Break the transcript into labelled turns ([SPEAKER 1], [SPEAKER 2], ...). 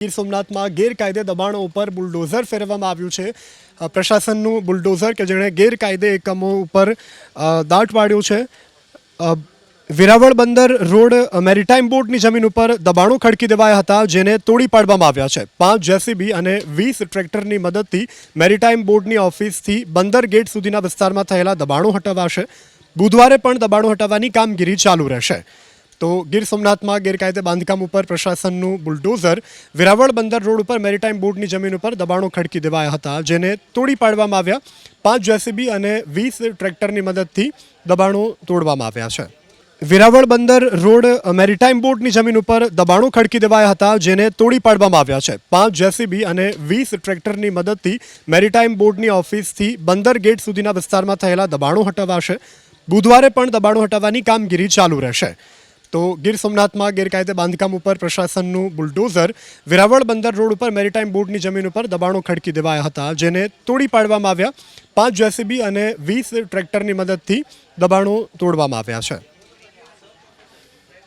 [SPEAKER 1] ગીર સોમનાથમાં ગેરકાયદે દબાણો ઉપર બુલડોઝર ફેરવવામાં આવ્યું છે. પ્રશાસનનું બુલડોઝર કે જેણે ગેરકાયદે એકમો ઉપર દાટ પાડ્યું છે. વેરાવળ બંદર રોડ મેરીટાઈમ બોર્ડની જમીન ઉપર દબાણો ખડકી દેવાયા હતા, જેને તોડી પાડવામાં આવ્યા છે. 5 જેસીબી અને 20 ટ્રેક્ટરની મદદથી મેરીટાઈમ બોર્ડની ઓફિસથી બંદર ગેટ સુધીના વિસ્તારમાં થયેલા દબાણો હટાવાશે. બુધવારે પણ દબાણો હટાવવાની કામગીરી ચાલુ રહેશે. તો ગીર સોમનાથમાં ગેરકાયદે બાંધકામ ઉપર પ્રશાસનનું બુલડોઝર વેરાવળ બંદર રોડ ઉપર મેરીટાઈમ બોર્ડની જમીન ઉપર દબાણો ખડકી દેવાયા હતા, જેને તોડી પાડવામાં આવ્યા. 5 જેસીબી અને 20 ટ્રેક્ટરની મદદથી દબાણો તોડવામાં આવ્યા છે. વેરાવળ બંદર રોડ મેરીટાઈમ બોર્ડની જમીન ઉપર દબાણો ખડકી દેવાયા હતા, જેને તોડી પાડવામાં આવ્યા છે. 5 જેસીબી અને 20 ટ્રેક્ટરની મદદથી મેરીટાઈમ બોર્ડની ઓફિસથી બંદર ગેટ સુધીના વિસ્તારમાં થયેલા દબાણો હટાવાશે. બુધવારે પણ દબાણો હટાવવાની કામગીરી ચાલુ રહેશે. તો ગીર સોમનાથમાં ગેરકાયદે બાંધકામ ઉપર પ્રશાસનનું બુલડોઝર વેરાવળ બંદર રોડ ઉપર મેરીટાઈમ બોર્ડની જમીન ઉપર દબાણો ખડકી દેવાયા હતા, જેને તોડી પાડવામાં આવ્યા. 5 જેસીબી અને 20 ટ્રેક્ટરની મદદથી દબાણો તોડવામાં આવ્યા છે.